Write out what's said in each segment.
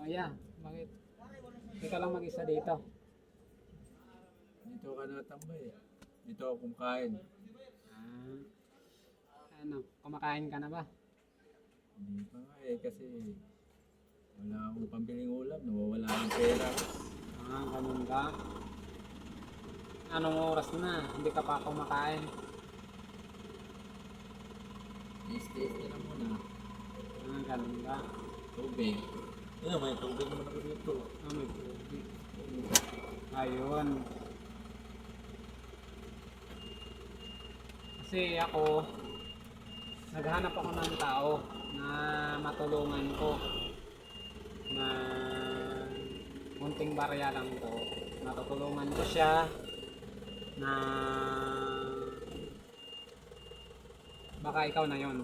Oh yeah, bakit? Ikaw lang mag-isa dito. Dito ka natambay. Dito ako kumakain. Ah, ano, kumakain ka na ba? Hindi pa nga kasi wala akong pambiling ulam. Nawawala ang pera. Ah, ganun ba? Anong oras na? Hindi ka pa kumakain? Taste na lang muna. Ah, ganun ba? Tubig. May tubig naman ako dito. Ah, may tubig. Ayun. Kasi ako, naghanap ako ng tao na matulungan ko na munting barya lang to. Matutulungan ko siya na baka ikaw na yon.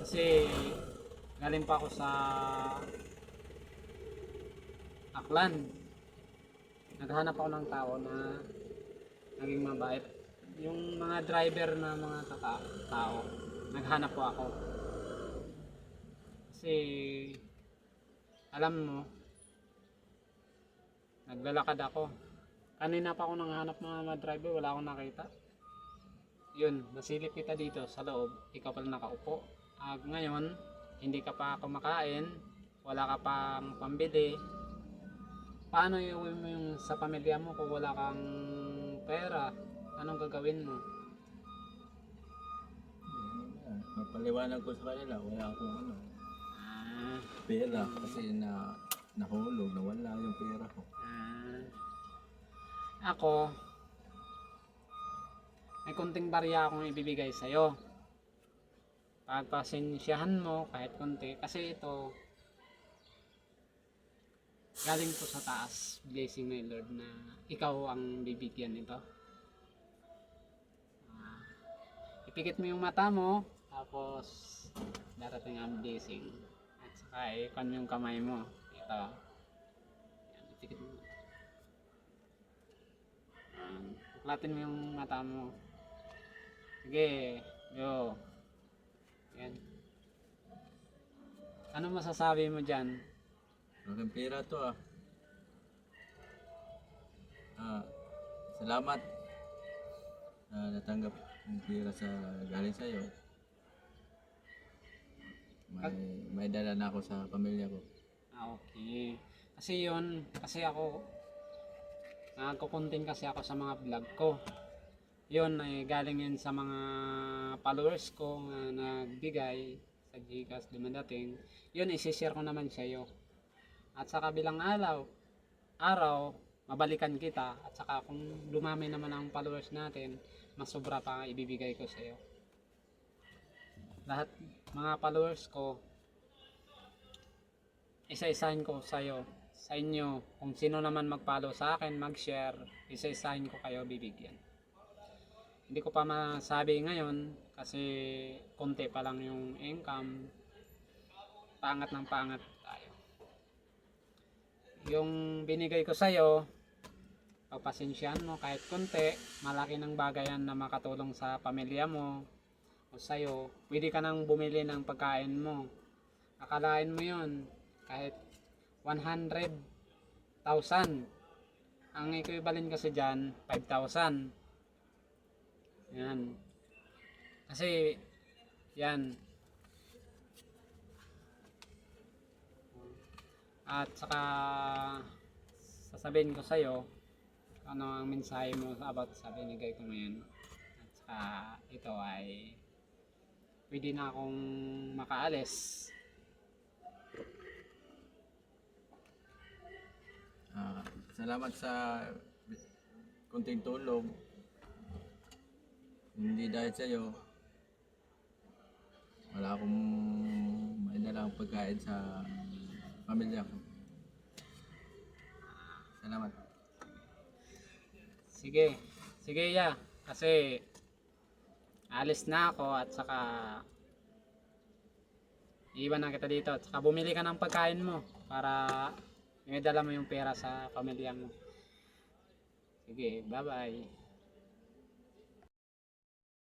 Kasi galing pa ako sa Aklan. Naghanap ako ng tao na naging mabait. Yung mga driver na mga tao, naghanap po ako. Kasi alam mo, naglalakad ako. Kanina pa ako nanghanap ng mga driver, wala akong nakita. Yun, nasilip kita dito sa loob, ikaw pala nakaupo. Ngayon, hindi ka pa kumakain, wala ka pang pambili. Paano iuwi mo yung sa pamilya mo kung wala kang pera? Anong gagawin mo? Mapaliwanag ko sa kanila. Wala akong Ah, pera kasi nahulog. Nawala yung pera ko. Ako, may konting barya akong ibibigay sa'yo. Pagpasensyahan mo kahit konti. Kasi ito, galing to sa taas. Blessing ng Lord na ikaw ang bibigyan nito. Ipikit mo yung mata mo, tapos darating ang blessing. At saka ikon yung kamay mo. Ito. Yan, ipikit mo. Buklatin mo yung mata mo. Sige, yo. Yan. Ano masasabi mo dyan? Malaking pera to Salamat na natanggap yung pera sa galing sa'yo. May dala na ako sa pamilya ko. Okay. Kasi yun, kasi ako, nagkukuntin kasi ako sa mga vlog ko. Yun ay galing yun sa mga followers ko na nagbigay sa Gcash dumadating. Yun isi-share ko naman sa iyo. At sa kabilang araw, mabalikan kita. At saka kung dumami naman ang followers natin, mas sobra pa ibibigay ko sa iyo. Lahat mga followers ko, isa-isahin ko sa iyo, sa inyo. Kung sino naman mag-follow sa akin, mag-share, isa-isahin ko kayo bibigyan. Hindi ko pa masabi ngayon kasi konti pa lang yung income. Pangat ng pangat tayo. Yung binigay ko sa'yo, pagpasensyahan mo kahit konti, malaki ng bagay yan na makatulong sa pamilya mo o sa'yo. Pwede ka nang bumili ng pagkain mo. Akalain mo yun, kahit 100,000. Ang equivalent kasi dyan, 5,000. Yan. Kasi, yan. At saka, sasabihin ko sa'yo, ano ang mensahe mo about sa binigay ko ngayon. At saka, ito ay, pwede na akong makaalis. Salamat sa kunting tulong. Hindi dahil sa'yo, wala akong maindalang pagkain sa pamilya ko. Salamat. Sige, sige ya. Kasi, alis na ako at saka, iwan na kita dito. At saka bumili ka ng pagkain mo para may dala mo yung pera sa pamilya mo. Sige, bye-bye.